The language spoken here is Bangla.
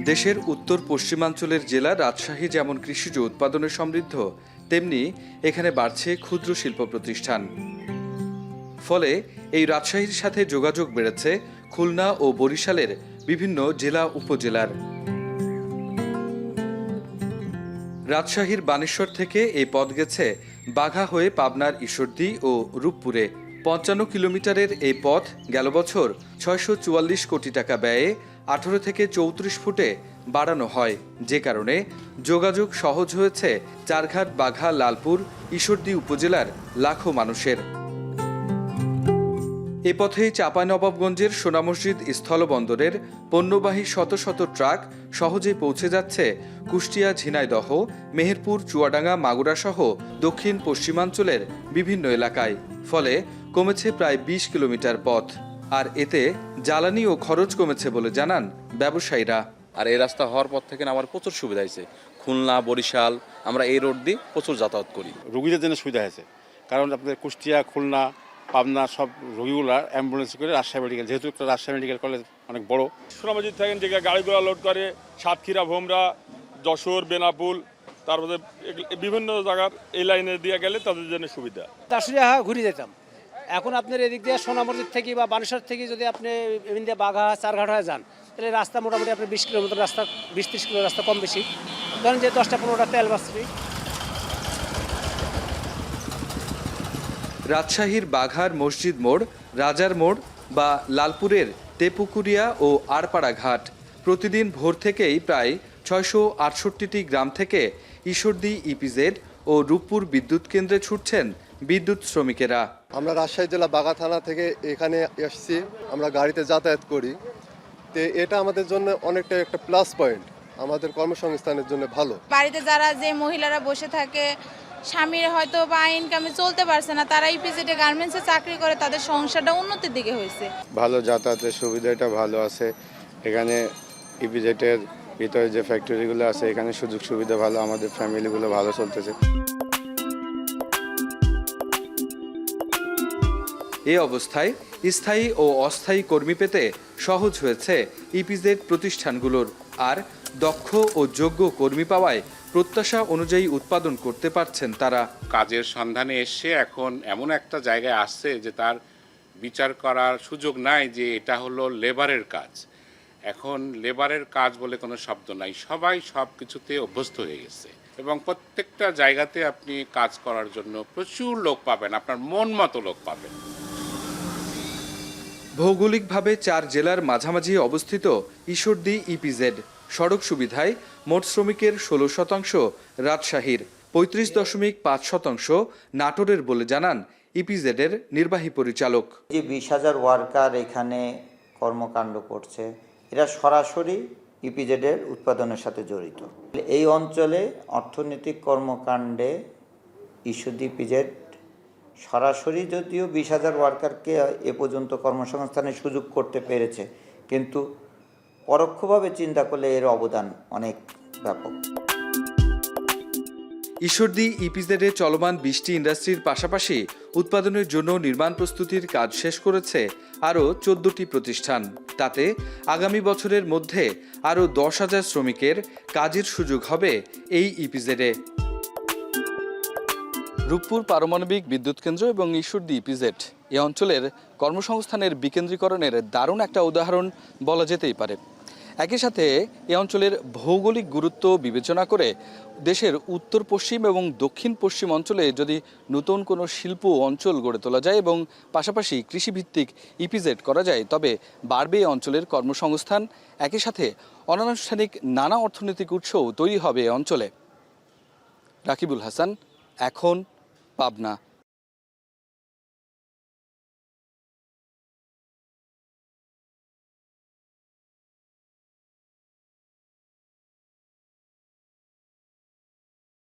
দেশের উত্তর পশ্চিমাঞ্চলের জেলা রাজশাহী যেমন কৃষিজ উৎপাদনে সমৃদ্ধ, তেমনি এখানে বাড়ছে ক্ষুদ্র শিল্প প্রতিষ্ঠান। ফলে এই রাজশাহীর সাথে যোগাযোগ বেড়েছে খুলনা ও বরিশালের বিভিন্ন জেলা উপজেলার। রাজশাহীর বানেশ্বর থেকে এই পথ গেছে বাঘা হয়ে পাবনার ঈশ্বরদী ও রূপপুরে। ৫৫ কিলোমিটারের এই পথ গেল বছর ৬৪৪ কোটি টাকা ব্যয়ে ১৮ থেকে ৩৪ ফুটে বাড়ানো হয়, যে কারণে যোগাযোগ সহজ হয়েছে চারঘাট, বাঘা, লালপুর, ঈশ্বরদী উপজেলার লাখো মানুষের। এ পথেই চাঁপাইনবাবগঞ্জের সোনা মসজিদ স্থলবন্দরের পণ্যবাহী শত শত ট্রাক সহজেই পৌঁছে যাচ্ছে কুষ্টিয়া, ঝিনাইদহ, মেহেরপুর, চুয়াডাঙ্গা, মাগুরা সহ দক্ষিণ পশ্চিমাঞ্চলের বিভিন্ন এলাকায়। ফলে কমেছে প্রায় ২০ কিলোমিটার পথ। আর এতে জ্বালানি ও খরচ কমেছে বলে জানান ব্যবসায়ীরা। আর এই রাস্তা হওয়ার পর থেকে আমার প্রচুর সুবিধা হয়েছে। খুলনা, বরিশাল আমরা এই রোড দিয়ে প্রচুর যাতায়াত করি। রোগীদের জন্য সুবিধা হয়েছে, কারণ আপনাদের কুষ্টিয়া, খুলনা, পাবনা সব রোগীগুলা অ্যাম্বুলেন্স করে রাজশাহী মেডিকেল, যেহেতু রাজশাহী মেডিকেল কলেজ অনেক বড়। সোনা মসজিদ থেকে যে গাড়িগুলো লোড করে সাতক্ষীরা, ভোমরা, যশোর, বেনাপুল, তারপরে বিভিন্ন জায়গার এই লাইনে দিয়ে গেলে তাদের জন্য সুবিধা। আসলে ঘুরে যেতাম। এখন আপনার এদিক দিয়ে সোনা মসজিদ থেকে বা বানেশ্বর থেকে যদি আপনি এদিক দিয়ে বাঘা, চারঘাট হয়ে যান, তাহলে রাস্তা মোটামুটি আপনি ২০ কিলোমিটার রাস্তা, ২০-৩০ কিলোমিটার রাস্তা কম বেশি। ধরেন যে ১০-১৫টা তেল বাঁচবে। রাজশাহীর বাঘার মসজিদ মোড়, রাজার মোড় বা লালপুরের তেপুকুরিয়া ও আড়পাড়া ঘাট প্রতিদিন ভোর থেকেই প্রায় ৬৬৮টি গ্রাম থেকে ঈশ্বরদী, ইপিজেড ও রূপপুর বিদ্যুৎ কেন্দ্রে ছুটছেন বিদ্যুৎ শ্রমিকেরা। আমরা রাজশাহী জেলা বাঘা থানা থেকে এখানে এসেছি, আমরা গাড়িতে যাতায়াত করি। তো এটা আমাদের জন্য অনেকটা একটা প্লাস পয়েন্ট, আমাদের কর্মসংস্থানের জন্য ভালো। বাড়িতে যারা যে মহিলারা বসে থাকে, স্বামীর হয়তো বা ইনকামে চলতে পারছে না, তারা ইপিজেডে গার্মেন্টসে চাকরি করে, তাদের সংসারটা উন্নতির দিকে হয়েছে। ভালো যাতায়াতের সুবিধাটা ভালো আছে। এখানে ইপিজেডের ভিতরে যে ফ্যাক্টরিগুলো আছে এখানে সুযোগ সুবিধা ভালো, আমাদের ফ্যামিলিগুলো ভালো চলতেছে। এ অবস্থায় স্থায়ী ও অস্থায়ী কর্মী পেতে সহজ হয়েছে ইপিজেড প্রতিষ্ঠানগুলোর। আর দক্ষ ও যোগ্য কর্মী পাওয়ায় প্রত্যাশা অনুযায়ী উৎপাদন করতে পারছেন তারা। কাজের সন্ধানে এসে এখন এমন একটা জায়গায় আসছে যে তার বিচার করার সুযোগ নাই যে এটা হলো লেবারের কাজ। এখন লেবারের কাজ বলে কোনো শব্দ নাই, সবাই সব কিছুতে অভ্যস্ত হয়ে গেছে এবং প্রত্যেকটা জায়গাতে আপনি কাজ করার জন্য প্রচুর লোক পাবেন, আপনার মন মতো লোক পাবেন। ভৌগোলিকভাবে ৪ জেলার মাঝামাঝি অবস্থিত ঈশ্বরদী ইপিজেড। সড়ক সুবিধায় মোট শ্রমিকের ১৬% রাজশাহীর, ৩৫.৫% নাটোরের বলে জানান ইপিজেডের নির্বাহী পরিচালক। যে ২০,০০০ ওয়ার্কার এখানে কর্মকাণ্ড করছে, এরা সরাসরি ইপিজেডের উৎপাদনের সাথে জড়িত। এই অঞ্চলে অর্থনৈতিক কর্মকাণ্ডে ঈশ্বরদী ইপিজেড সরাসরি যদিও ২০,০০০ ওয়ার্কারকে এ পর্যন্ত কর্মসংস্থানের সুযোগ করতে পেরেছে, কিন্তু পরোক্ষভাবে চিন্তা করলে এর অবদান অনেক ব্যাপক। ঈশ্বরদী ইপিজেডে চলমান ২০টি ইন্ডাস্ট্রির পাশাপাশি উৎপাদনের জন্য নির্মাণ প্রস্তুতির কাজ শেষ করেছে আরও ১৪টি প্রতিষ্ঠান। তাতে আগামী বছরের মধ্যে আরও ১০,০০০ শ্রমিকের কাজের সুযোগ হবে এই ইপিজেডে। রূপপুর পারমাণবিক বিদ্যুৎ কেন্দ্র এবং ঈশ্বরদী ইপিজেড এ অঞ্চলের কর্মসংস্থানের বিকেন্দ্রীকরণের দারুণ একটা উদাহরণ বলা যেতেই পারে। একই সাথে এ অঞ্চলের ভৌগোলিক গুরুত্ব বিবেচনা করে দেশের উত্তর পশ্চিম এবং দক্ষিণ পশ্চিম অঞ্চলে যদি নতুন কোনো শিল্প অঞ্চল গড়ে তোলা যায় এবং পাশাপাশি কৃষিভিত্তিক ইপিজেড করা যায়, তবে বাড়বে এ অঞ্চলের কর্মসংস্থান। একই সাথে অনানুষ্ঠানিক নানা অর্থনৈতিক উৎসও তৈরি হবে এ অঞ্চলে। রাকিবুল হাসান, এখন, পাবনা।